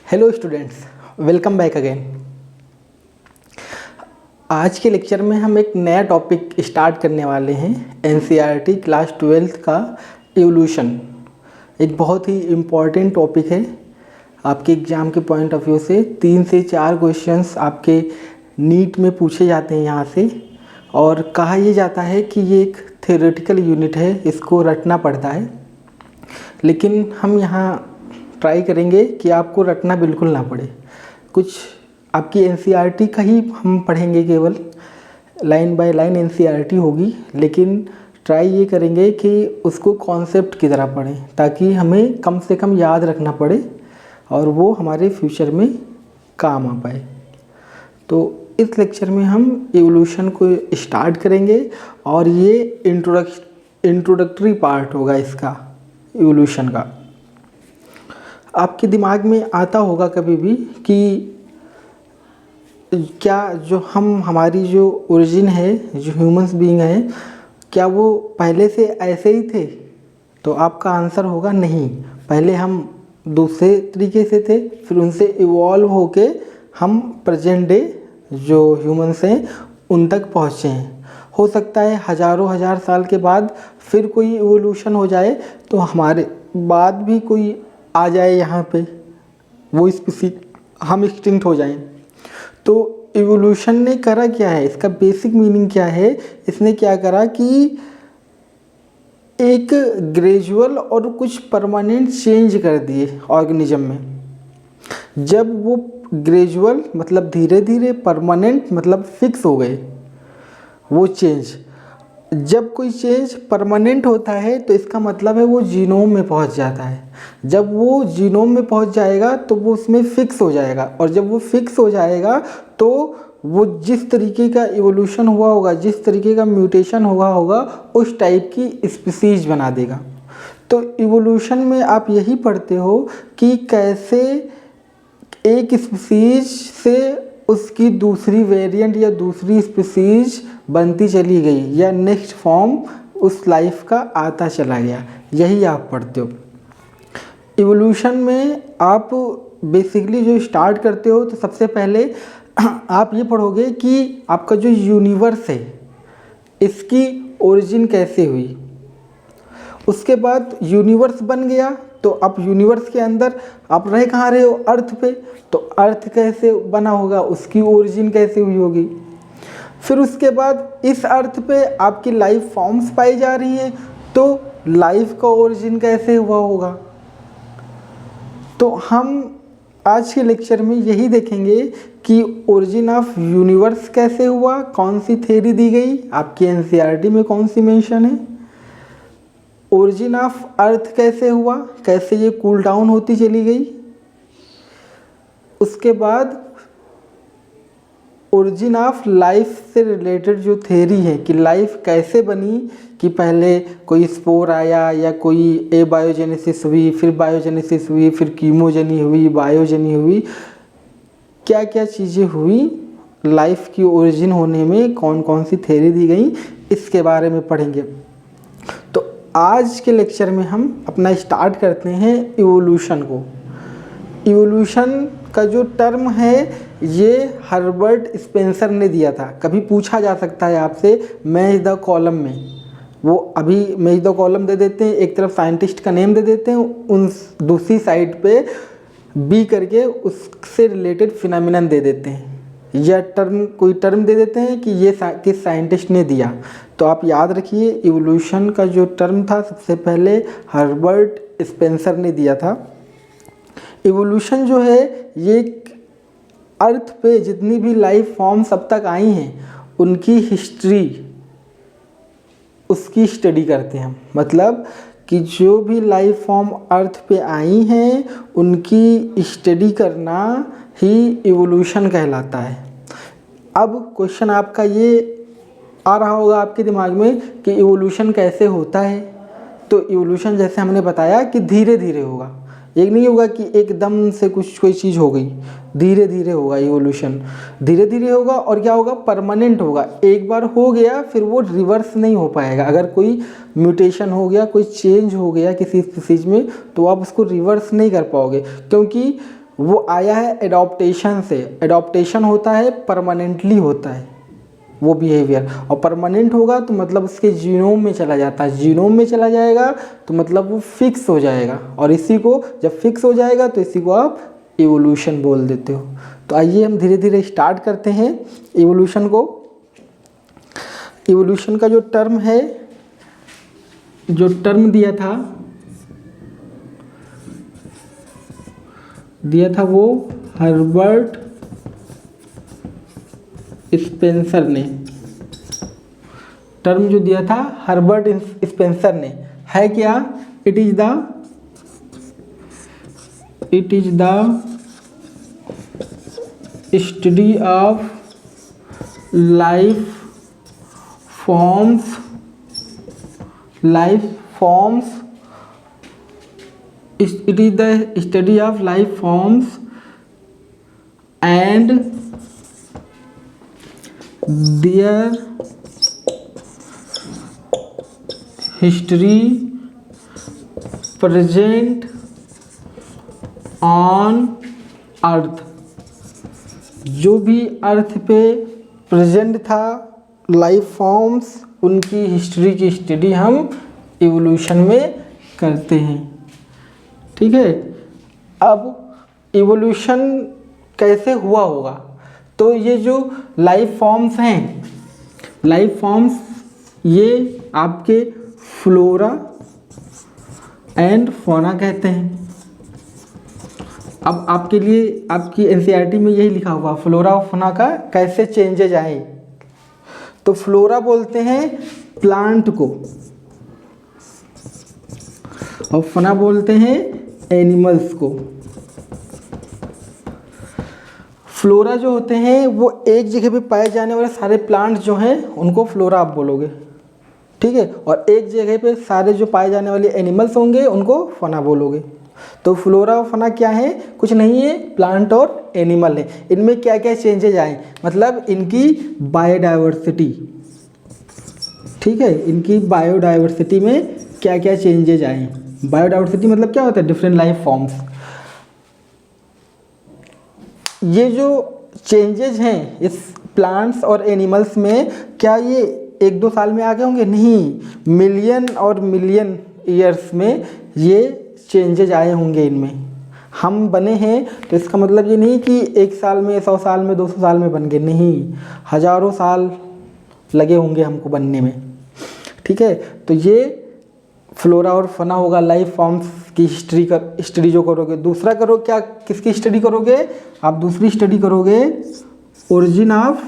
Hello students, welcome back again. आज के lecture में हम एक नया टॉपिक स्टार्ट करने वाले हैं। एनसीईआरटी क्लास 12th का इवोल्यूशन एक बहुत ही इम्पॉर्टेंट टॉपिक है। आपके एग्ज़ाम के पॉइंट ऑफ व्यू से 3 से 4 क्वेश्चंस आपके नीट में पूछे जाते हैं यहाँ से, और कहा यह जाता है कि ये एक थ्योरेटिकल यूनिट है, इसको रटना पड़ता है। लेकिन हम यहाँ ट्राई करेंगे कि आपको रटना बिल्कुल ना पड़े। कुछ आपकी एनसीईआरटी का ही हम पढ़ेंगे, केवल लाइन बाय लाइन एनसीईआरटी होगी, लेकिन ट्राई ये करेंगे कि उसको कॉन्सेप्ट की तरह पढ़ें ताकि हमें कम से कम याद रखना पड़े और वो हमारे फ्यूचर में काम आ पाए। तो इस लेक्चर में हम इवोल्यूशन को स्टार्ट करेंगे और ये इंट्रोडक्टरी पार्ट होगा इसका, इवोल्यूशन का। आपके दिमाग में आता होगा कभी भी कि क्या जो हमारी जो ओरिजिन है, जो ह्यूमंस बीइंग है, क्या वो पहले से ऐसे ही थे? तो आपका आंसर होगा नहीं। पहले हम दूसरे तरीके से थे, फिर उनसे इवॉल्व होके हम प्रेजेंट डे जो ह्यूमंस हैं उन तक पहुँचे हैं। हो सकता है हज़ारों हजार साल के बाद फिर कोई इवोल्यूशन हो जाए, तो हमारे बाद भी कोई आ जाए यहाँ पे, वो स्पीसीज हम एक्सटिंक्ट हो जाएं। तो इवोल्यूशन ने करा क्या है, इसका बेसिक मीनिंग क्या है? इसने क्या करा कि एक ग्रेजुअल और कुछ परमानेंट चेंज कर दिए ऑर्गेनिज्म में। जब वो ग्रेजुअल मतलब धीरे धीरे, परमानेंट मतलब फिक्स हो गए वो चेंज। जब कोई चेंज परमानेंट होता है तो इसका मतलब है वो जीनोम में पहुंच जाता है। जब वो जीनोम में पहुंच जाएगा तो वो उसमें फिक्स हो जाएगा, और जब वो फिक्स हो जाएगा तो वो जिस तरीके का इवोल्यूशन हुआ होगा, जिस तरीके का म्यूटेशन हुआ होगा, उस टाइप की स्पीसीज बना देगा। तो इवोल्यूशन में आप यही पढ़ते हो कि कैसे एक स्पीसीज से उसकी दूसरी वेरिएंट या दूसरी स्पीसीज बनती चली गई, या नेक्स्ट फॉर्म उस लाइफ का आता चला गया। यही आप पढ़ते हो। इवोल्यूशन में आप बेसिकली जो स्टार्ट करते हो, तो सबसे पहले आप ये पढ़ोगे कि आपका जो यूनिवर्स है इसकी ओरिजिन कैसे हुई। उसके बाद यूनिवर्स बन गया, तो आप यूनिवर्स के अंदर आप रह कहाँ रहे हो? अर्थ पे। तो अर्थ कैसे बना होगा, उसकी ओरिजिन कैसे हुई होगी। फिर उसके बाद इस अर्थ पे आपकी लाइफ फॉर्म्स पाई जा रही हैं, तो लाइफ का ओरिजिन कैसे हुआ होगा। तो हम आज के लेक्चर में यही देखेंगे कि ओरिजिन ऑफ यूनिवर्स कैसे हुआ, कौन सी थ्योरी दी गई, आपकी एनसीईआरटी में कौन सी मेंशन है। ओरिजिन ऑफ अर्थ कैसे हुआ, कैसे ये कूल डाउन होती चली गई। उसके बाद ओरिजिन ऑफ लाइफ से रिलेटेड जो थ्योरी है कि लाइफ कैसे बनी, कि पहले कोई स्पोर आया या कोई एबायोजेनेसिस हुई, फिर बायोजेनेसिस हुई, फिर कीमोजेनी हुई, बायोजेनी हुई, क्या क्या चीज़ें हुई लाइफ की ओरिजिन होने में, कौन कौन सी थ्योरी दी गई, इसके बारे में पढ़ेंगे। तो आज के लेक्चर में हम अपना स्टार्ट करते हैं इवोल्यूशन को। इवोल्यूशन का जो टर्म है ये हर्बर्ट स्पेंसर ने दिया था। कभी पूछा जा सकता है आपसे मैच द कॉलम में, वो अभी मैच द कॉलम दे देते हैं, एक तरफ साइंटिस्ट का नेम दे देते हैं, उन दूसरी साइड पे बी करके उससे रिलेटेड फिनोमिनन दे देते हैं, या कोई टर्म दे देते हैं कि ये किस साइंटिस्ट ने दिया। तो आप याद रखिए, इवोल्यूशन का जो टर्म था सबसे पहले हर्बर्ट स्पेंसर ने दिया था। इवोल्यूशन जो है ये अर्थ पे जितनी भी लाइफ फॉर्म्स अब तक आई हैं उनकी हिस्ट्री, उसकी स्टडी करते हैं। मतलब कि जो भी लाइफ फॉर्म अर्थ पे आई हैं उनकी स्टडी करना ही इवोल्यूशन कहलाता है। अब क्वेश्चन आपका ये आ रहा होगा आपके दिमाग में कि इवोल्यूशन कैसे होता है। तो इवोल्यूशन जैसे हमने बताया कि धीरे धीरे होगा, एक नहीं होगा कि एकदम से कोई चीज़ हो गई, धीरे धीरे होगा इवोल्यूशन, धीरे धीरे होगा। और क्या होगा? परमानेंट होगा। एक बार हो गया फिर वो रिवर्स नहीं हो पाएगा। अगर कोई म्यूटेशन हो गया, कोई चेंज हो गया किसी स्पीसीज में, तो आप उसको रिवर्स नहीं कर पाओगे, क्योंकि वो आया है एडॉप्टेशन से। एडॉप्टेशन होता है परमानेंटली होता है वो बिहेवियर, और परमानेंट होगा तो मतलब उसके जीनोम में चला जाता है। जीनोम में चला जाएगा तो मतलब वो फिक्स हो जाएगा, और इसी को जब फिक्स हो जाएगा तो इसी को आप इवोल्यूशन बोल देते हो। तो आइए हम धीरे धीरे स्टार्ट करते हैं इवोल्यूशन को। इवोल्यूशन का जो टर्म है, जो टर्म दिया था वो हर्बर्ट स्पेंसर ने, टर्म जो दिया था हर्बर्ट स्पेंसर ने, है क्या? It is the study of life forms it is the study of life forms and their history present on earth। जो भी अर्थ पे प्रेजेंट था लाइफ फॉर्म्स, उनकी हिस्ट्री की स्टडी हम इवोल्यूशन में करते हैं। ठीक है, अब इवोल्यूशन कैसे हुआ होगा? तो ये जो लाइफ फॉर्म्स हैं, लाइफ फॉर्म्स ये आपके फ्लोरा एंड फौना कहते हैं। अब आपके लिए आपकी एनसीईआरटी में यही लिखा हुआ फ्लोरा और फौना का कैसे चेंजेज आए। तो फ्लोरा बोलते हैं प्लांट को, और फौना बोलते हैं एनिमल्स को। फ्लोरा जो होते हैं वो एक जगह पे पाए जाने वाले सारे प्लांट्स जो हैं उनको फ्लोरा आप बोलोगे, ठीक है, और एक जगह पे सारे जो पाए जाने वाले एनिमल्स होंगे उनको फौना बोलोगे। तो फ्लोरा और फौना क्या है? कुछ नहीं है, प्लांट और एनिमल है। इनमें क्या क्या चेंजेज आए, मतलब इनकी बायोडाइवर्सिटी, ठीक है, इनकी बायोडाइवर्सिटी में क्या क्या चेंजेज आए। बायोडाइवर्सिटी मतलब क्या होता है? Different life forms. ये जो चेंजेज हैं इस प्लांट्स और एनिमल्स में, क्या ये एक दो साल में आ गए होंगे? नहीं, मिलियन और मिलियन ईयर्स में ये चेंजेज आए होंगे इनमें। हम बने हैं तो इसका मतलब ये नहीं कि एक साल में, 100 साल में, 200 साल में बन गए, नहीं, हजारों साल लगे होंगे हमको बनने में। ठीक है, तो ये फ्लोरा और फौना होगा, लाइफ फॉर्म्स की स्टडी जो करोगे। दूसरा करो क्या, किसकी स्टडी करोगे आप? दूसरी स्टडी करोगे ओरिजिन ऑफ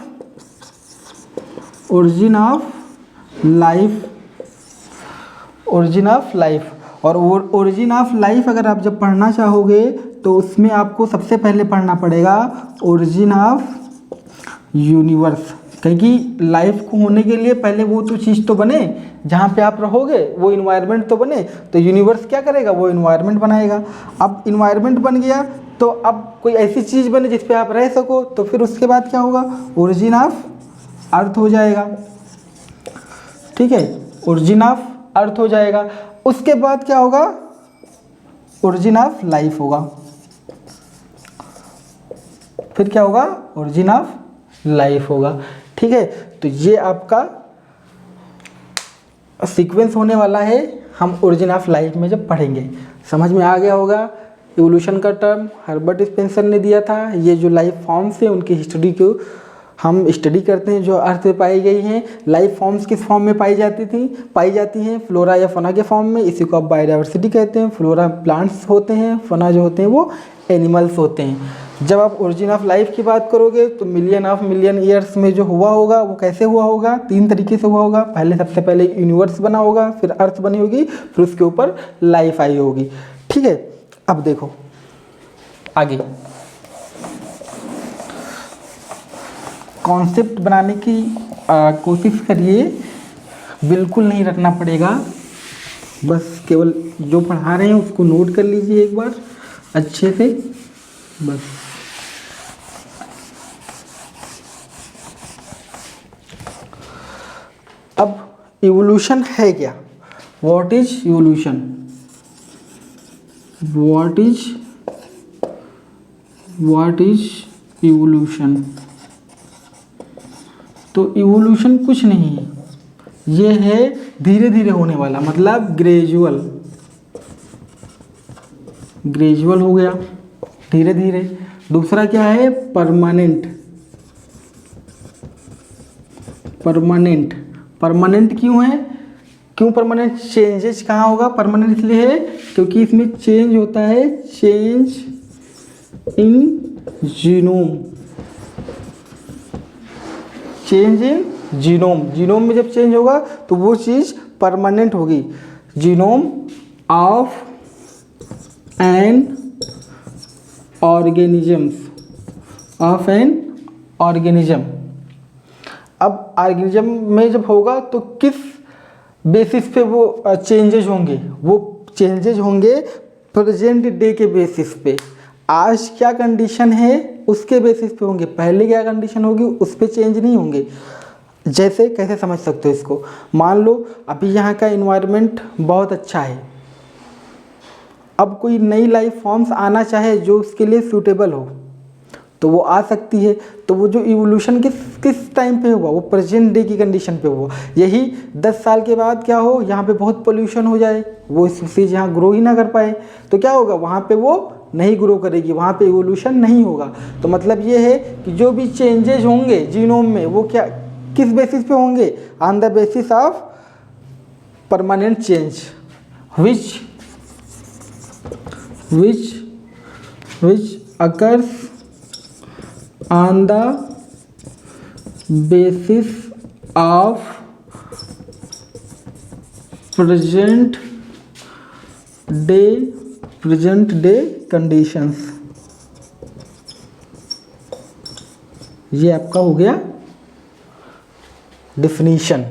लाइफ। और ओरिजिन ऑफ लाइफ अगर आप जब पढ़ना चाहोगे तो उसमें आपको सबसे पहले पढ़ना पड़ेगा ओरिजिन ऑफ यूनिवर्स, क्योंकि लाइफ को होने के लिए पहले वो तो चीज़ तो बने जहाँ पे आप रहोगे, वो इन्वायरमेंट तो बने। तो यूनिवर्स क्या करेगा? वो इन्वायरमेंट बनाएगा। अब इन्वायरमेंट बन गया तो अब कोई ऐसी चीज़ बने जिस पे आप रह सको, तो फिर उसके बाद क्या होगा? ओरिजिन ऑफ अर्थ हो जाएगा। ठीक है, ओरिजिन ऑफ अर्थ हो जाएगा। उसके बाद क्या होगा? ओरिजिन ऑफ लाइफ होगा। फिर क्या होगा? ओरिजिन ऑफ लाइफ होगा। ठीक है, तो ये आपका सीक्वेंस होने वाला है, हम ओरिजिन ऑफ लाइफ में जब पढ़ेंगे। समझ में आ गया होगा। इवोल्यूशन का टर्म हर्बर्ट स्पेंसर ने दिया था। ये जो लाइफ फॉर्म्स हैं उनकी हिस्ट्री को हम स्टडी करते हैं, जो अर्थ पे पाई गई हैं। लाइफ फॉर्म्स किस फॉर्म में पाई जाती हैं? फ्लोरा या फौना के फॉर्म में। इसी को आप बायोडाइवर्सिटी कहते हैं। फ्लोरा प्लांट्स होते हैं, फौना जो होते हैं वो एनिमल्स होते हैं। जब आप ओरिजिन ऑफ लाइफ की बात करोगे तो मिलियन ईयर्स में जो हुआ होगा वो कैसे हुआ होगा? 3 तरीके से हुआ होगा। सबसे पहले यूनिवर्स बना होगा, फिर अर्थ बनी होगी, फिर उसके ऊपर लाइफ आई होगी। ठीक है, अब देखो आगे कॉन्सेप्ट बनाने की कोशिश करिए, बिल्कुल नहीं रखना पड़ेगा, बस केवल जो पढ़ा रहे हैं उसको नोट कर लीजिए एक बार अच्छे से, बस। अब इवोल्यूशन है क्या? What is evolution? What is what is evolution? तो इवोल्यूशन कुछ नहीं है, ये है धीरे धीरे होने वाला, मतलब ग्रेजुअल, ग्रेजुअल हो गया धीरे धीरे। दूसरा क्या है? परमानेंट, परमानेंट, परमानेंट क्यों है? क्यों परमानेंट? चेंजेस कहाँ होगा? परमानेंट इसलिए है क्योंकि इसमें चेंज होता है, change in genome, change in genome, genome में जब चेंज होगा तो वो चीज़ परमानेंट होगी। Genome of N organisms, of an organism. अब ऑर्गेनिज्म में जब होगा तो किस बेसिस पे वो चेंजेज होंगे? वो चेंजेज होंगे प्रेजेंट डे के बेसिस पे। आज क्या कंडीशन है उसके बेसिस पे होंगे, पहले क्या कंडीशन होगी उस पर चेंज नहीं होंगे। जैसे कैसे समझ सकते हो इसको? मान लो अभी यहाँ का इन्वायरमेंट बहुत अच्छा है, अब कोई नई लाइफ फॉर्म्स आना चाहे जो उसके लिए सूटेबल हो तो वो आ सकती है। तो वो जो इवोल्यूशन किस टाइम पे हुआ? वो प्रेजेंट डे की कंडीशन पे हुआ। यही 10 साल के बाद क्या हो, यहाँ पे बहुत पोल्यूशन हो जाए, वो चीज़ यहाँ ग्रो ही ना कर पाए, तो क्या होगा? वहाँ पे वो नहीं ग्रो करेगी, वहाँ पे इवोल्यूशन नहीं होगा। तो मतलब ये है कि जो भी चेंजेज होंगे जीनोम में वो क्या किस बेसिस पे होंगे? On the basis of permanent change which occurs on the basis of present day conditions। ये आपका हो गया डिफिनीशन,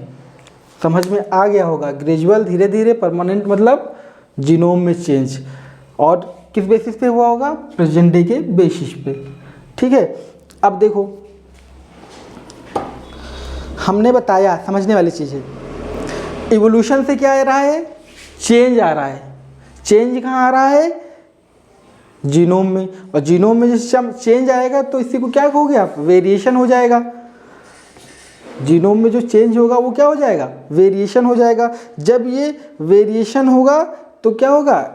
समझ में आ गया होगा। ग्रेजुअल, धीरे धीरे, परमानेंट मतलब जीनोम में चेंज, और किस बेसिस पे हुआ होगा? प्रेजेंट डे के बेसिस पे। ठीक है, अब देखो हमने बताया, समझने वाली चीज़ है, इवोल्यूशन से क्या आ रहा है? चेंज आ रहा है। चेंज कहाँ आ रहा है? जीनोम में। और जीनोम में जब चेंज आएगा तो इसी को क्या कहोगे आप? वेरिएशन हो जाएगा। जीनोम में जो चेंज होगा वो क्या हो जाएगा? वेरिएशन हो जाएगा। जब ये वेरिएशन होगा तो क्या होगा?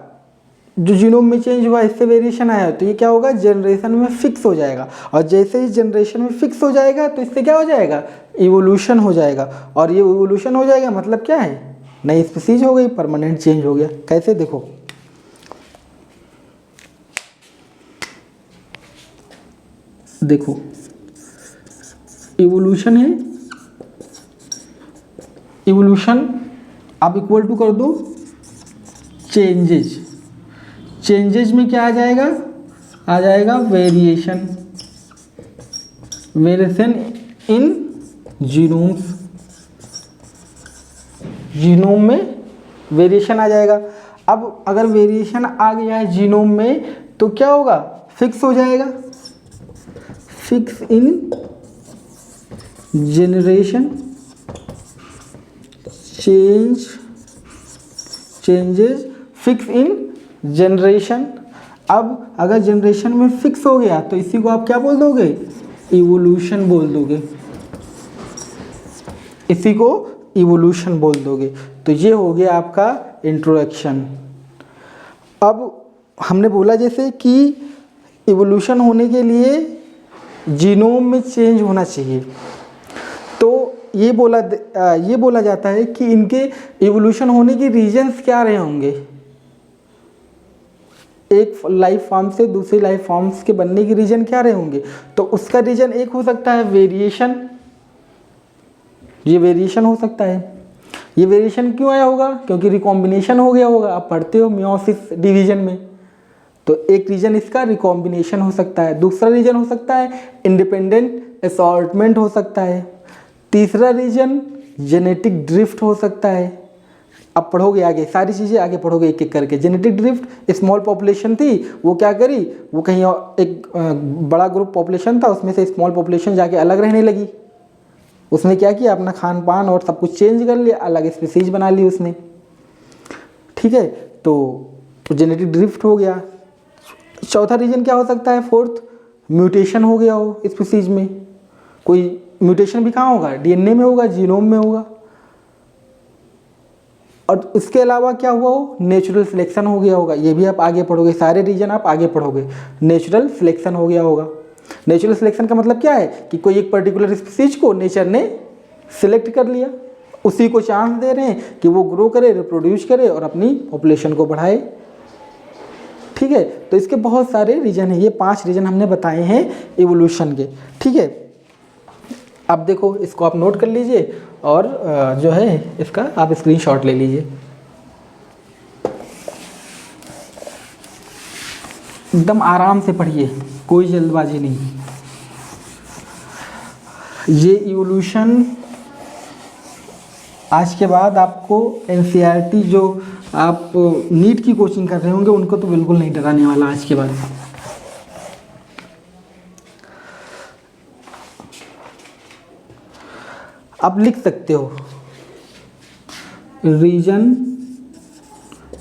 जो जीनोम में चेंज हुआ इससे वेरिएशन आया तो ये क्या होगा? जनरेशन में फिक्स हो जाएगा। और जैसे ही जनरेशन में फिक्स हो जाएगा तो इससे क्या हो जाएगा? इवोल्यूशन हो जाएगा। और ये इवोल्यूशन हो जाएगा मतलब क्या है? नई स्पीसीज हो गई, परमानेंट चेंज हो गया। कैसे? देखो देखो इवोल्यूशन है, इवोल्यूशन आप इक्वल टू कर दो चेंजेज। चेंजेज में क्या आ जाएगा? आ जाएगा variation, variation in genomes, genome में वेरिएशन आ जाएगा। अब अगर वेरिएशन आ गया है जीनोम में तो क्या होगा? फिक्स हो जाएगा, fix in generation, changes fix in generation. अब अगर जनरेशन में फिक्स हो गया तो इसी को आप क्या बोल दोगे? इवोल्यूशन बोल दोगे, इसी को इवोल्यूशन बोल दोगे। तो ये हो गया आपका इंट्रोडक्शन। अब हमने बोला जैसे कि इवोल्यूशन होने के लिए जीनोम में चेंज होना चाहिए, तो ये बोला जाता है कि इनके इवोल्यूशन होने के रीजन्स क्या रहे होंगे? एक लाइफ फॉर्म से दूसरी लाइफ फॉर्म्स के बनने के रीजन क्या रहे होंगे? तो उसका रीजन एक हो सकता है वेरिएशन, ये वेरिएशन हो सकता है। ये वेरिएशन क्यों आया होगा? क्योंकि रिकॉम्बिनेशन हो गया होगा। आप पढ़ते हो मियोसिस डिवीजन में, तो एक रीजन इसका रिकॉम्बिनेशन हो सकता है। दूसरा रीजन हो सकता है इंडिपेंडेंट असॉर्टमेंट हो सकता है। तीसरा रीजन जेनेटिक ड्रिफ्ट हो सकता है। अब पढ़ोगे आगे, सारी चीज़ें आगे पढ़ोगे एक एक करके। जेनेटिक ड्रिफ्ट, स्मॉल पॉपुलेशन थी वो क्या करी, वो कहीं और एक बड़ा ग्रुप पॉपुलेशन था उसमें से स्मॉल पॉपुलेशन जाके अलग रहने लगी। उसने क्या किया, अपना खान पान और सब कुछ चेंज कर लिया, अलग स्पीसीज बना ली उसने। ठीक है, तो जेनेटिक ड्रिफ्ट हो गया। चौथा रीजन क्या हो सकता है? फोर्थ, म्यूटेशन हो गया हो स्पीसीज में, कोई म्यूटेशन भी कहाँ होगा, डीएनए में होगा, जीनोम में होगा। और इसके अलावा क्या हुआ हो, नेचुरल सिलेक्शन हो गया होगा, ये भी आप आगे पढ़ोगे, सारे रीजन आप आगे पढ़ोगे। नेचुरल सिलेक्शन हो गया होगा। नेचुरल सिलेक्शन का मतलब क्या है कि कोई एक पर्टिकुलर स्पीसीज को नेचर ने सिलेक्ट कर लिया, उसी को चांस दे रहे हैं कि वो ग्रो करे, रिप्रोड्यूस करे और अपनी पॉपुलेशन को बढ़ाए। ठीक है, तो इसके बहुत सारे रीजन हैं, ये 5 रीजन हमने बताए हैं इवोल्यूशन के। ठीक है, अब देखो इसको आप नोट कर लीजिए और जो है इसका आप स्क्रीनशॉट ले लीजिए। एकदम आराम से पढ़िए, कोई जल्दबाजी नहीं। ये इवोल्यूशन आज के बाद आपको एनसीईआरटी जो आप नीट की कोचिंग कर रहे होंगे उनको तो बिल्कुल नहीं डराने वाला आज के बाद। आप लिख सकते हो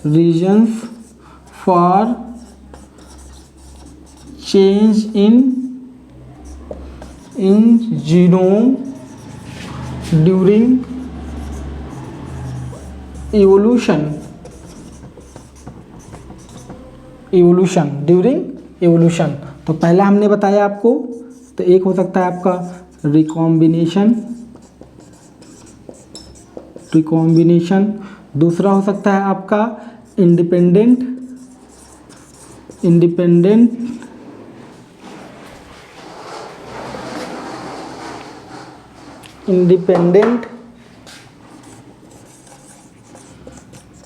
reasons for change in genome during evolution. तो पहला हमने बताया आपको, तो एक हो सकता है आपका रिकॉम्बिनेशन, दूसरा हो सकता है आपका इंडिपेंडेंट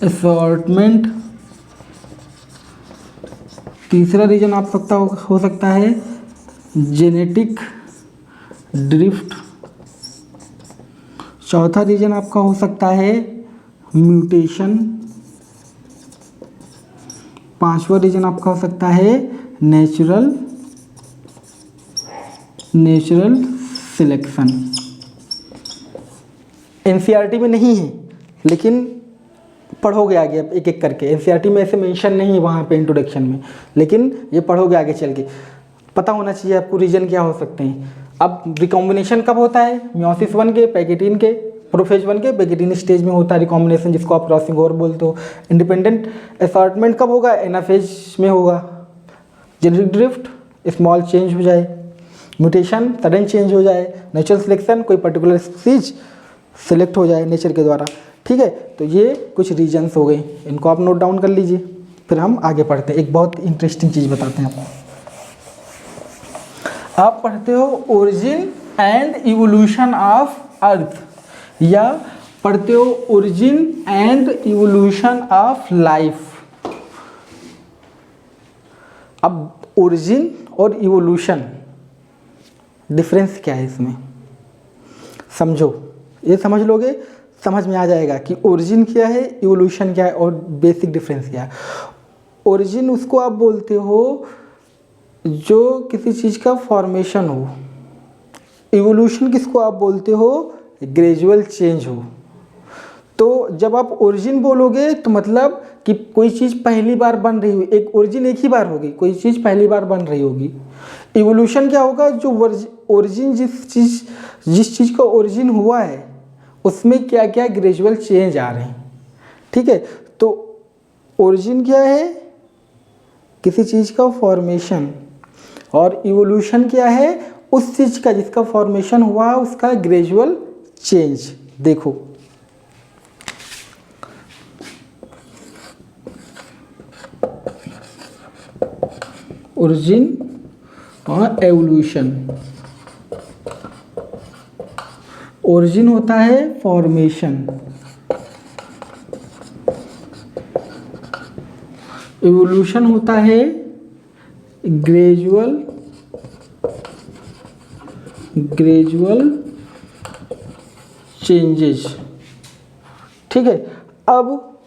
असॉर्टमेंट, तीसरा रीजन आप हो सकता है जेनेटिक ड्रिफ्ट, चौथा रीजन आपका हो सकता है म्यूटेशन, पांचवा रीजन आपका हो सकता है नेचुरल सिलेक्शन। एनसीईआरटी में नहीं है लेकिन पढ़ोगे आगे एक एक करके। एनसीईआरटी में ऐसे मेंशन नहीं है वहाँ पे इंट्रोडक्शन में, लेकिन ये पढ़ोगे आगे चल के। पता होना चाहिए आपको रीजन क्या हो सकते हैं। अब रिकॉम्बिनेशन कब होता है, मियोसिस 1 के, पैकेटिन के, प्रोफेज 1 के पैकेटिन स्टेज में होता है रिकॉम्बिनेशन, जिसको आप क्रॉसिंग ओवर बोलते हो। इंडिपेंडेंट असॉर्टमेंट कब होगा, एनाफेज में होगा। जेनेटिक ड्रिफ्ट स्मॉल चेंज हो जाए, म्यूटेशन सडन चेंज हो जाए, नेचुरल सिलेक्शन कोई पर्टिकुलर स्पीसीज सिलेक्ट हो जाए नेचर के द्वारा। ठीक है, तो ये कुछ रीजन्स हो गए, इनको आप नोट डाउन कर लीजिए, फिर हम आगे पढ़ते हैं। एक बहुत इंटरेस्टिंग चीज़ बताते हैं आपको। आप पढ़ते हो origin and evolution of earth, या पढ़ते हो origin and evolution of life. अब ओरिजिन और इवोल्यूशन डिफरेंस क्या है इसमें, समझो। ये समझ लोगे, समझ में आ जाएगा कि ओरिजिन क्या है, इवोल्यूशन क्या है और बेसिक डिफरेंस क्या है। ओरिजिन उसको आप बोलते हो जो किसी चीज़ का फॉर्मेशन हो। इवोल्यूशन किसको आप बोलते हो, ग्रेजुअल चेंज हो। तो जब आप ओरिजिन बोलोगे तो मतलब कि कोई चीज़ पहली बार बन रही हुई, एक ओरिजिन एक ही बार होगी, कोई चीज़ पहली बार बन रही होगी। इवोल्यूशन क्या होगा, जो ओरिजिन जिस चीज़ का ओरिजिन हुआ है उसमें क्या क्या ग्रेजुअल चेंज आ रहे हैं। ठीक है, तो ओरिजिन क्या है, किसी चीज़ का फॉर्मेशन, और इवोल्यूशन क्या है, उस चीज़ का जिसका फॉर्मेशन हुआ है उसका ग्रेजुअल चेंज। देखो ओरिजिन और एवोल्यूशन। ओरिजिन होता है फॉर्मेशन, इवोल्यूशन होता है ग्रेजुअल चेंजेस। ठीक है, अब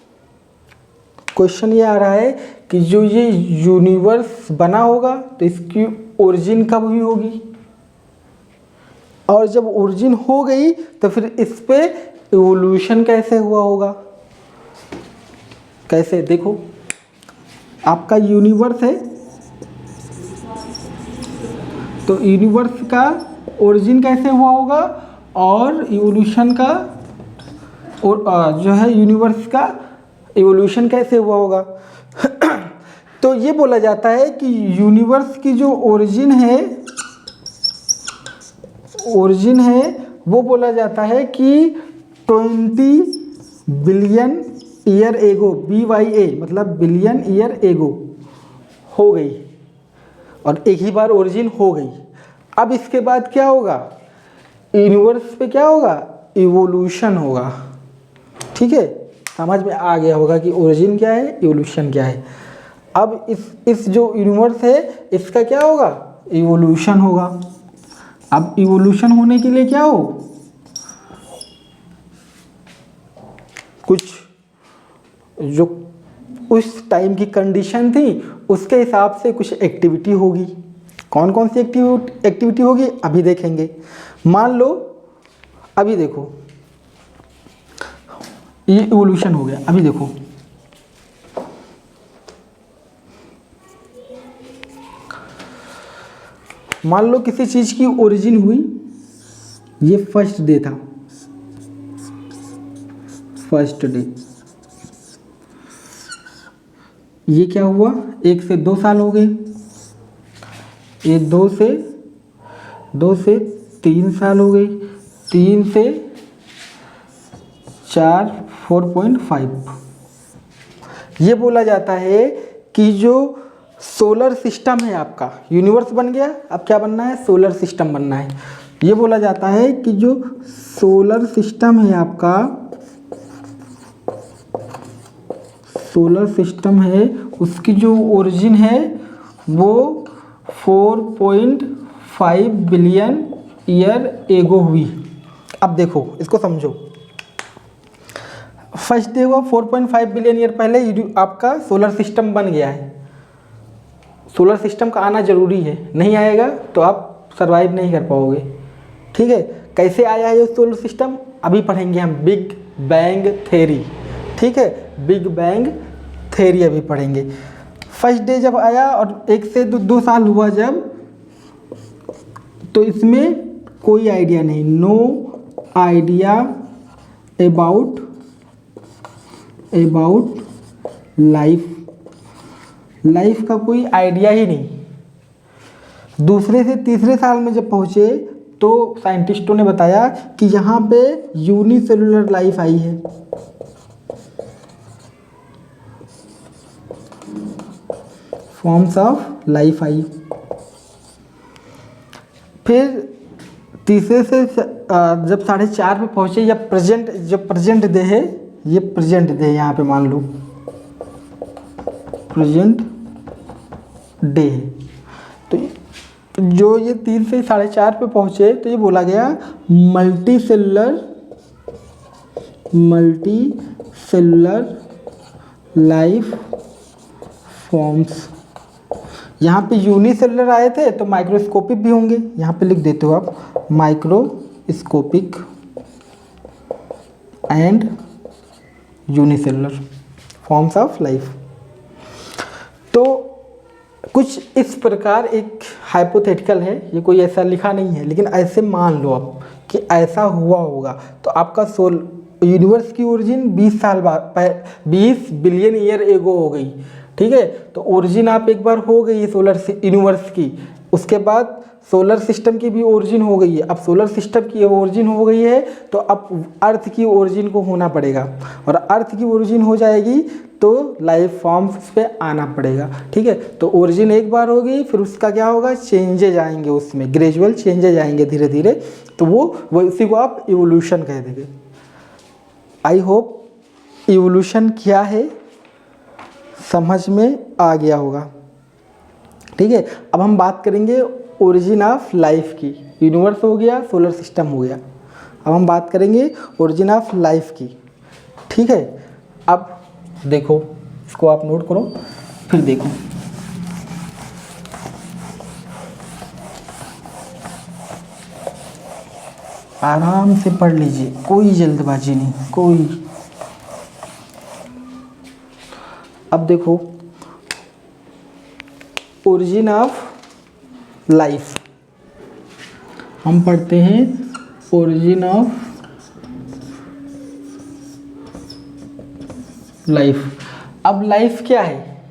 क्वेश्चन ये आ रहा है कि जो ये यूनिवर्स बना होगा तो इसकी ओरिजिन कब हुई होगी, और जब ओरिजिन हो गई तो फिर इस पे इवोल्यूशन कैसे हुआ होगा। कैसे, देखो आपका यूनिवर्स है, तो यूनिवर्स का ओरिजिन कैसे हुआ होगा और इवोल्यूशन का और जो है यूनिवर्स का इवोल्यूशन कैसे हुआ होगा। तो ये बोला जाता है कि यूनिवर्स की जो ओरिजिन है वो बोला जाता है कि 20 बिलियन ईयर एगो, BYA मतलब बिलियन ईयर एगो हो गई और एक ही बार ओरिजिन हो गई। अब इसके बाद क्या होगा, यूनिवर्स पे क्या होगा, इवोल्यूशन होगा। ठीक है, समझ में आ गया होगा कि ओरिजिन क्या है, इवोल्यूशन क्या है। अब इस जो यूनिवर्स है इसका क्या होगा, इवोल्यूशन होगा। अब इवोल्यूशन होने के लिए क्या हो, कुछ जो उस टाइम की कंडीशन थी उसके हिसाब से कुछ एक्टिविटी होगी। कौन कौन सी एक्टिविटी होगी अभी देखेंगे। मान लो अभी देखो ये इवोल्यूशन हो गया। अभी देखो मान लो किसी चीज की ओरिजिन हुई, ये फर्स्ट डे था, फर्स्ट डे। ये क्या हुआ, 1 से 2 साल हो गए, ये 2 से 3 साल हो गई, 3 से 4 4.5। ये बोला जाता है कि जो सोलर सिस्टम है आपका, यूनिवर्स बन गया, अब क्या बनना है, सोलर सिस्टम बनना है। ये बोला जाता है कि जो सोलर सिस्टम है आपका, सोलर सिस्टम है उसकी जो ओरिजिन है वो 4.5 बिलियन ईयर एगो हुई। अब देखो इसको समझो, फर्स्ट डे हुआ 4.5 बिलियन ईयर पहले आपका सोलर सिस्टम बन गया है। सोलर सिस्टम का आना जरूरी है, नहीं आएगा तो आप सरवाइव नहीं कर पाओगे। ठीक है, कैसे आया है ये सोलर सिस्टम अभी पढ़ेंगे हम, बिग बैंग थ्योरी। ठीक है, बिग बैंग थ्योरी अभी पढ़ेंगे। फर्स्ट डे जब आया और 1 से 2 साल हुआ जब, तो इसमें कोई आइडिया नहीं, नो आइडिया अबाउट लाइफ का कोई आइडिया ही नहीं। दूसरे से तीसरे साल में जब पहुँचे तो साइंटिस्टों ने बताया कि यहाँ पे यूनिसेलुलर लाइफ आई है। Forms of life I. फिर तीसरे से जब 4.5 पे पहुँचे, या प्रेजेंट डे है, ये प्रेजेंट डे यहाँ पे मान लो प्रेजेंट डे है। तो जो ये 3 से 4.5 पे पहुँचे तो ये बोला गया मल्टी सेलुलर लाइफ फॉर्म्स। यहाँ पे यूनिसेलुलर आए थे तो माइक्रोस्कोपिक भी होंगे, यहाँ पे लिख देते हो आप microscopic and unicellular forms of life. तो कुछ इस प्रकार एक हाइपोथेटिकल है, ये कोई ऐसा लिखा नहीं है, लेकिन ऐसे मान लो आप कि ऐसा हुआ होगा। तो आपका यूनिवर्स की ओरिजिन 20 साल बाद 20 बिलियन ईयर एगो हो गई। ठीक है, तो ओरिजिन आप एक बार हो गई है यूनिवर्स की, उसके बाद सोलर सिस्टम की भी ओरिजिन हो गई है। अब सोलर सिस्टम की ओरिजिन हो गई है तो अब अर्थ की ओरिजिन को होना पड़ेगा, और अर्थ की ओरिजिन हो जाएगी तो लाइफ फॉर्म्स पे आना पड़ेगा। ठीक है, तो ओरिजिन एक बार होगी, फिर उसका क्या होगा, चेंजेज आएंगे, उसमें ग्रेजुअल चेंजेज आएंगे धीरे धीरे, तो वो इसी को आप इवोल्यूशन कह देंगे। आई होप इवोल्यूशन क्या है समझ में आ गया होगा। ठीक है, अब हम बात करेंगे ओरिजिन ऑफ लाइफ की। यूनिवर्स हो गया, सोलर सिस्टम हो गया, अब हम बात करेंगे ओरिजिन ऑफ लाइफ की। ठीक है, अब देखो इसको आप नोट करो, फिर देखो। आराम से पढ़ लीजिए, कोई जल्दबाजी नहीं, कोई। अब देखो ओरिजिन ऑफ लाइफ, हम पढ़ते हैं ओरिजिन ऑफ लाइफ। अब लाइफ क्या है,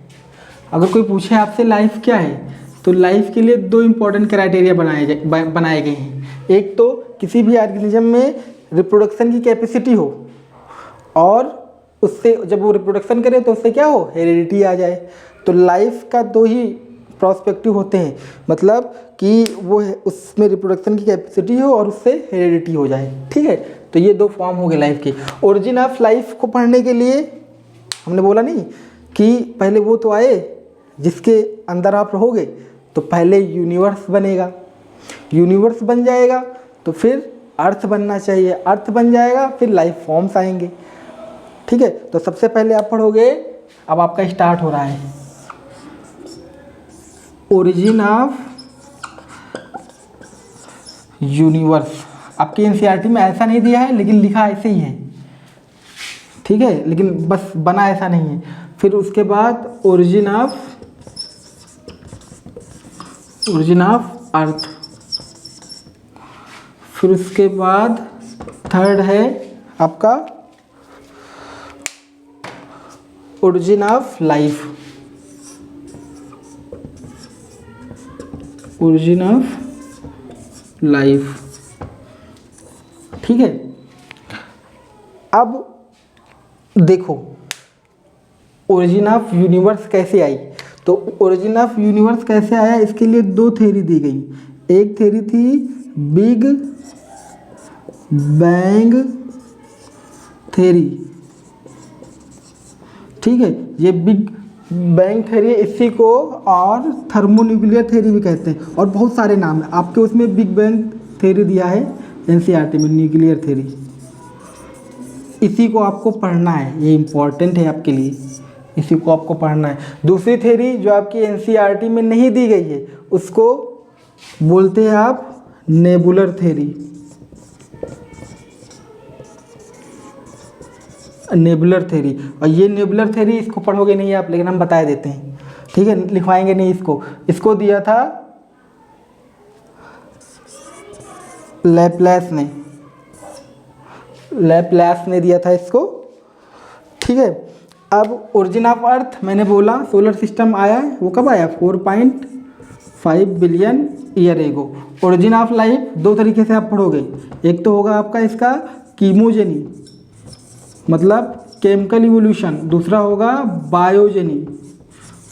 अगर कोई पूछे आपसे लाइफ क्या है, तो लाइफ के लिए दो इम्पॉर्टेंट क्राइटेरिया बनाए गए हैं। एक तो किसी भी ऑर्गेनिज्म में रिप्रोडक्शन की कैपेसिटी हो, और उससे जब वो रिप्रोडक्शन करे तो उससे क्या हो, हेरिडिटी आ जाए। तो लाइफ का दो ही प्रोस्पेक्टिव होते हैं, मतलब कि वो उसमें रिप्रोडक्शन की कैपेसिटी हो और उससे हेरिडिटी हो जाए। ठीक है, तो ये दो फॉर्म हो गए लाइफ के। ओरिजिन ऑफ लाइफ को पढ़ने के लिए हमने बोला नहीं कि पहले वो तो आए जिसके अंदर आप रहोगे, तो पहले यूनिवर्स बनेगा, यूनिवर्स बन जाएगा तो फिर अर्थ बनना चाहिए, अर्थ बन जाएगा फिर लाइफ फॉर्म्स आएंगे। ठीक है, तो सबसे पहले आप पढ़ोगे, अब आपका स्टार्ट हो रहा है, ओरिजिन ऑफ यूनिवर्स। आपके एनसीईआरटी में ऐसा नहीं दिया है, लेकिन लिखा ऐसे ही है। ठीक है, लेकिन बस बना ऐसा नहीं है। फिर उसके बाद ओरिजिन ऑफ अर्थ। फिर उसके बाद थर्ड है आपका origin of life, origin of life. ठीक है, अब देखो ओरिजिन ऑफ यूनिवर्स कैसे आई। तो ओरिजिन ऑफ यूनिवर्स कैसे आया, इसके लिए दो थ्योरी दी गई। एक थ्योरी थी बिग बैंग थ्योरी। ठीक है, ये बिग बैंग थ्योरी, इसी को और थर्मोन्यूक्लियर थ्योरी भी कहते हैं, और बहुत सारे नाम हैं आपके उसमें। बिग बैंग थ्योरी दिया है एनसीईआरटी में, न्यूक्लियर थ्योरी, इसी को आपको पढ़ना है, ये इम्पॉर्टेंट है आपके लिए, इसी को आपको पढ़ना है। दूसरी थ्योरी जो आपकी एनसीईआरटी में नहीं दी गई है, उसको बोलते हैं आप नेबुलर थ्योरी, नेबुलर थ्योरी। और ये नेबुलर थ्योरी इसको पढ़ोगे नहीं आप, लेकिन हम बता देते हैं। ठीक है, लिखवाएंगे नहीं इसको। इसको दिया था लैप्लास ने दिया था इसको। ठीक है, अब ओरिजिन ऑफ अर्थ मैंने बोला सोलर सिस्टम आया है, वो कब आया, 4.5 billion year ago. Origin of life दो तरीके से आप पढ़ोगे, एक तो होगा आपका इसका कीमोजेनी, मतलब केमिकल इवोल्यूशन, दूसरा होगा बायोजेनी,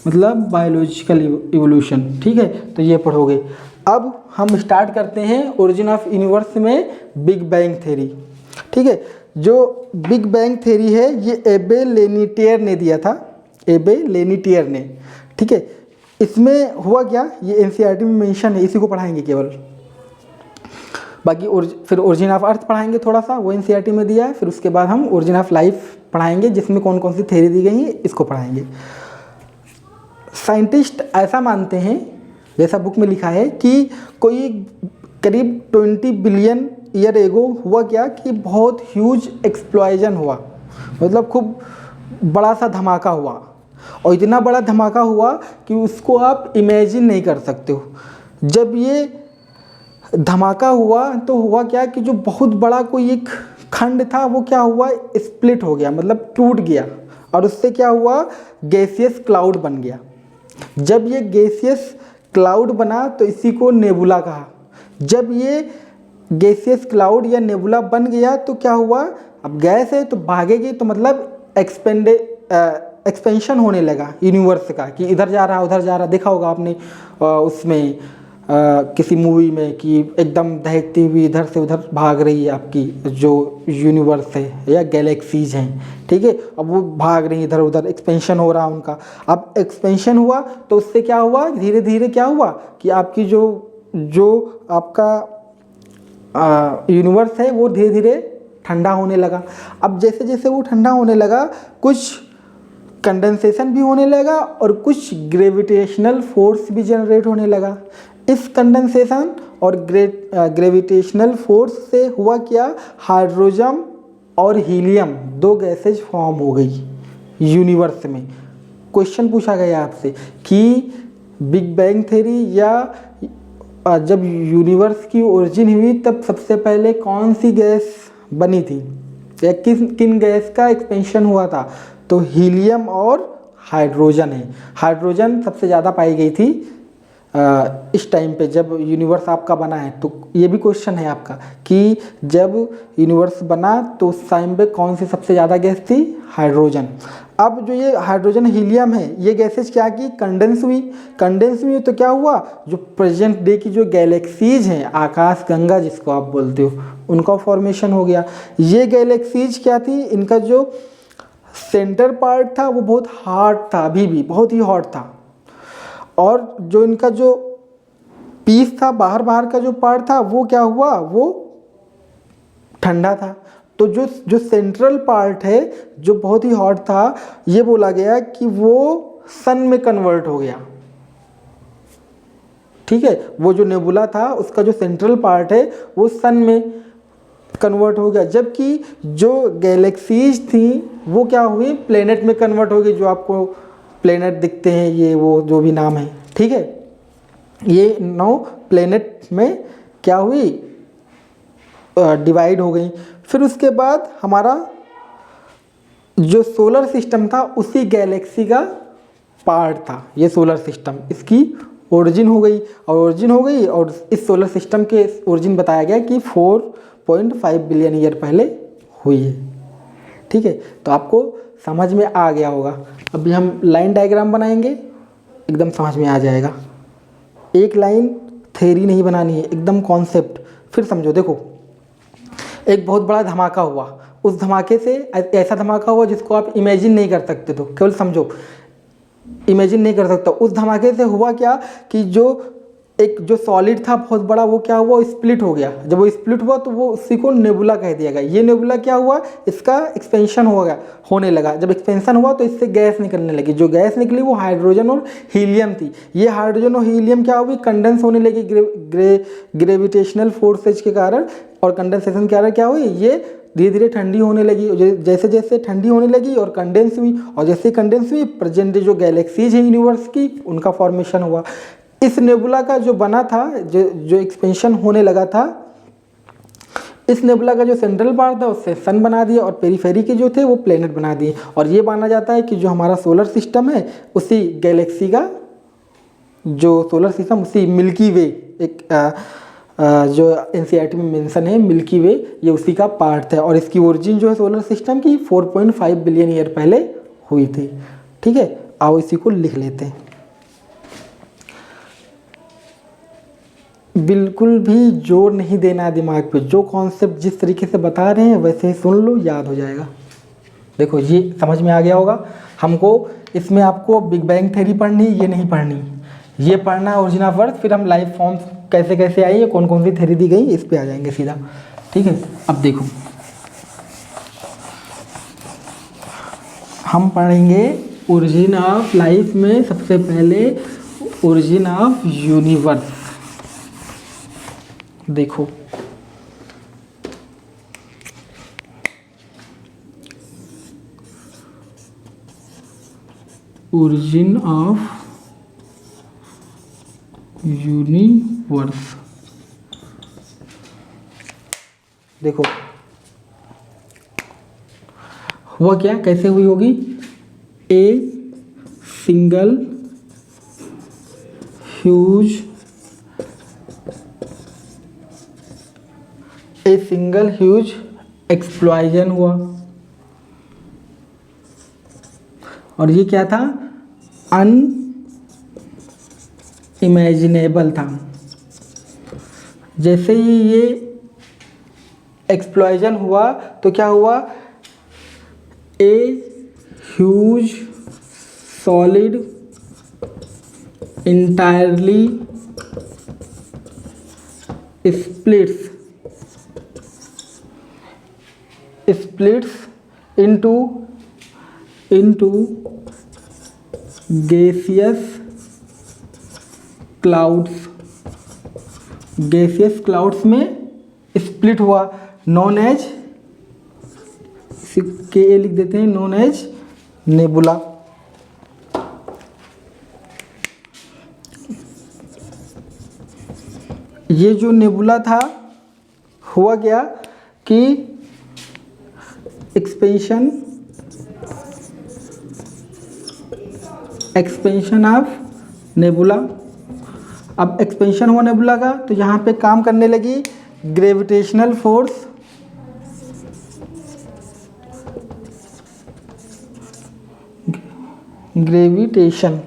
मतलब बायोलॉजिकल इवोल्यूशन। ठीक है, तो ये पढ़ोगे। अब हम स्टार्ट करते हैं ओरिजिन ऑफ यूनिवर्स में बिग बैंग थ्योरी। ठीक है, जो बिग बैंग थ्योरी है ये एबे लेनिटियर ने दिया था, एबे लेनिटियर ने। ठीक है, इसमें हुआ क्या, ये एनसीईआरटी में मेंशन है, इसी को पढ़ाएंगे केवल। बाकी फिर ओरिजिन ऑफ अर्थ पढ़ाएंगे थोड़ा सा, वो एनसीईआरटी में दिया है। फिर उसके बाद हम ओरिजिन ऑफ लाइफ पढ़ाएंगे, जिसमें कौन कौन सी थ्योरी दी गई है, इसको पढ़ाएंगे। साइंटिस्ट ऐसा मानते हैं, जैसा बुक में लिखा है, कि कोई करीब 20 बिलियन ईयर एगो हुआ क्या कि बहुत ह्यूज एक्सप्लोजन हुआ, मतलब खूब बड़ा सा धमाका हुआ, और इतना बड़ा धमाका हुआ कि उसको आप इमेजिन नहीं कर सकते हो। जब ये धमाका हुआ तो हुआ क्या कि जो बहुत बड़ा कोई एक खंड था वो क्या हुआ, स्प्लिट हो गया, मतलब टूट गया, और उससे क्या हुआ, गैसियस क्लाउड बन गया। जब ये गैसियस क्लाउड बना तो इसी को नेबुला कहा। जब ये गैसियस क्लाउड या नेबुला बन गया तो क्या हुआ, अब गैस है तो भागेगी, तो मतलब एक्सपेंशन होने लगा यूनिवर्स का, कि इधर जा रहा उधर जा रहा। देखा होगा आपने उसमें किसी मूवी में कि एकदम दहकती हुई इधर से उधर भाग रही है आपकी जो यूनिवर्स है या गैलेक्सीज हैं। ठीक है, अब वो भाग रही इधर उधर, एक्सपेंशन हो रहा उनका। अब एक्सपेंशन हुआ तो उससे क्या हुआ, धीरे धीरे क्या हुआ कि आपकी जो आपका यूनिवर्स है वो धीरे धीरे ठंडा होने लगा। अब जैसे जैसे वो ठंडा होने लगा, कुछ कंडेंसेशन भी होने लगा और कुछ ग्रेविटेशनल फोर्स भी जनरेट होने लगा। इस कंडेंसेशन और ग्रेविटेशनल फोर्स से हुआ क्या, हाइड्रोजन और हीलियम दो गैसेज फॉर्म हो गई यूनिवर्स में। क्वेश्चन पूछा गया आपसे कि बिग बैंग थ्योरी या जब यूनिवर्स की ओरिजिन हुई तब सबसे पहले कौन सी गैस बनी थी या किन गैस का एक्सपेंशन हुआ था? तो हीलियम और हाइड्रोजन है। हाइड्रोजन सबसे ज़्यादा पाई गई थी इस टाइम पे जब यूनिवर्स आपका बना है। तो ये भी क्वेश्चन है आपका कि जब यूनिवर्स बना तो उस टाइम पे कौन सी सबसे ज़्यादा गैस थी? हाइड्रोजन। अब जो ये हाइड्रोजन हीलियम है ये गैसेज क्या की कंडेंस हुई तो क्या हुआ? जो प्रेजेंट डे की जो गैलेक्सीज हैं, आकाश गंगा जिसको आप बोलते हो, उनका फॉर्मेशन हो गया। ये गैलेक्सीज क्या थी? इनका जो सेंटर पार्ट था वो बहुत हार्ड था, अभी भी बहुत ही हॉट था, और जो इनका जो पीस था, बाहर का जो पार्ट था वो क्या हुआ? वो ठंडा था। तो जो सेंट्रल पार्ट है जो बहुत ही हॉट था, ये बोला गया कि वो सन में कन्वर्ट हो गया। ठीक है, वो जो नेबुला था उसका जो सेंट्रल पार्ट है वो सन में कन्वर्ट हो गया, जबकि जो गैलेक्सीज थी वो क्या हुई? प्लेनेट में कन्वर्ट हो गई। जो आपको प्लेनेट दिखते हैं ये वो जो भी नाम है, ठीक है, ये 9 प्लेनेट में क्या हुई? डिवाइड हो गई। फिर उसके बाद हमारा जो सोलर सिस्टम था उसी गैलेक्सी का पार्ट था ये सोलर सिस्टम। इसकी ओरिजिन हो गई और इस सोलर सिस्टम के ओरिजिन बताया गया कि 4.5 बिलियन ईयर पहले हुई है। ठीक है, तो आपको समझ में आ गया होगा। अभी हम लाइन डायग्राम बनाएंगे, एकदम समझ में आ जाएगा। एक लाइन थ्योरी नहीं बनानी है, एकदम कॉन्सेप्ट। फिर समझो, देखो एक बहुत बड़ा धमाका हुआ, उस धमाके से ऐसा धमाका हुआ जिसको आप इमेजिन नहीं कर सकते। तो केवल समझो, इमेजिन नहीं कर सकता। उस धमाके से हुआ क्या कि जो सॉलिड था बहुत बड़ा, वो क्या हुआ? स्प्लिट हो गया। जब वो स्प्लिट हुआ तो वो उसी को नेबुला कह दिया गया। ये नेबुला क्या हुआ? इसका एक्सपेंशन होने लगा। जब एक्सपेंशन हुआ तो इससे गैस निकलने लगी। जो गैस निकली वो हाइड्रोजन और हीलियम थी। ये हाइड्रोजन और हीलियम क्या हुई? कंडेंस होने लगी ग्रेविटेशनल फोर्सेज के कारण, और कंडेंसेशन के कारण क्या हुई? ये धीरे धीरे ठंडी होने लगी। जैसे जैसे ठंडी होने लगी और कंडेंस हुई, और जैसे कंडेंस हुई प्रेजेंट जो गैलेक्सीज है यूनिवर्स की, उनका फॉर्मेशन हुआ। इस नेबुला का जो बना था, जो एक्सपेंशन होने लगा था, इस नेबुला का जो सेंट्रल पार्ट था उससे सन बना दिया, और पेरीफेरी के जो थे वो प्लेनेट बना दिए। और ये माना जाता है कि जो हमारा सोलर सिस्टम है उसी गैलेक्सी का, जो सोलर सिस्टम उसी मिल्की वे, एक जो एनसीईआरटी में मेंशन है मिल्की वे, ये उसी का पार्ट है। और इसकी ओरिजिन जो है सोलर सिस्टम की 4.5 बिलियन ईयर पहले हुई थी। ठीक है, आओ इसी को लिख लेते हैं। बिल्कुल भी जोर नहीं देना दिमाग पे, जो कॉन्सेप्ट जिस तरीके से बता रहे हैं वैसे ही सुन लो, याद हो जाएगा। देखो ये समझ में आ गया होगा। हमको इसमें आपको बिग बैंग थ्योरी पढ़नी, ये नहीं पढ़नी, ये पढ़ना है ओरिजिन ऑफ अर्थ। फिर हम लाइफ फॉर्म्स कैसे कैसे आई है, कौन कौन सी थ्योरी दी गई, इस पे आ जाएंगे सीधा। ठीक है, अब देखो हम पढ़ेंगे ओरिजिन ऑफ लाइफ में सबसे पहले ओरिजिन ऑफ यूनिवर्स। देखो ओरिजिन ऑफ यूनिवर्स, देखो हुआ क्या, कैसे हुई होगी? ए सिंगल ह्यूज एक्सप्लोजन हुआ, और ये क्या था? अनइमेजिनेबल था। जैसे ही ये एक्सप्लोजन हुआ तो क्या हुआ? A huge solid entirely splits into gaseous clouds में स्प्लिट हुआ, नॉन एज, के ए लिख देते हैं, नॉन एज नेबुला। ये जो नेबुला था, हुआ क्या कि एक्सपेंशन ऑफ नेबुला। अब एक्सपेंशन हुआ नेबुला का, तो यहाँ पे काम करने लगी gravitational force, gravitation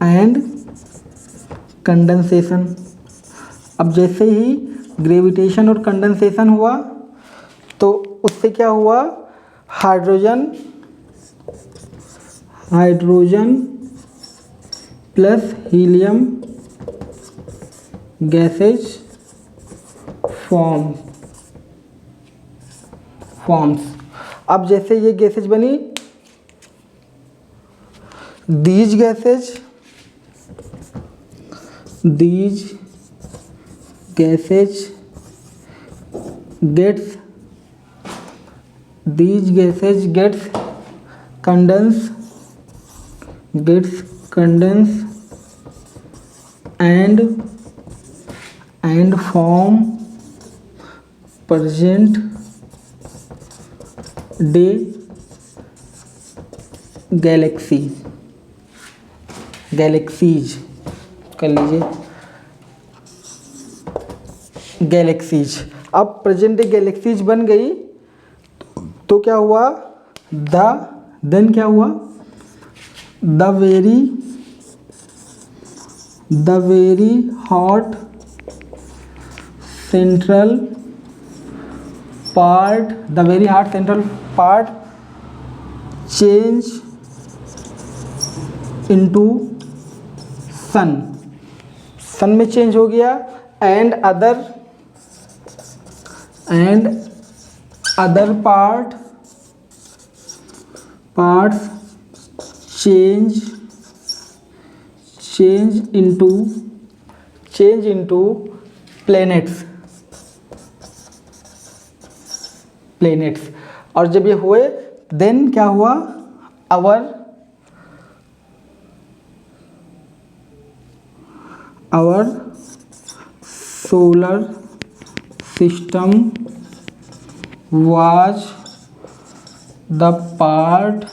and condensation. अब जैसे ही ग्रेविटेशन और कंडेंसेशन हुआ तो उससे क्या हुआ, hydrogen plus helium gases forms. अब जैसे ये गैसेज बनी, these gases gets condense and form present day galaxies कर लीजिए, गैलेक्सीज। अब प्रेजेंट डे गैलेक्सीज बन गई तो क्या हुआ, देन क्या हुआ, the very hot central part change into sun में चेंज हो गया, and other parts change into planets. और जब ये हुए देन क्या हुआ, our solar system was the part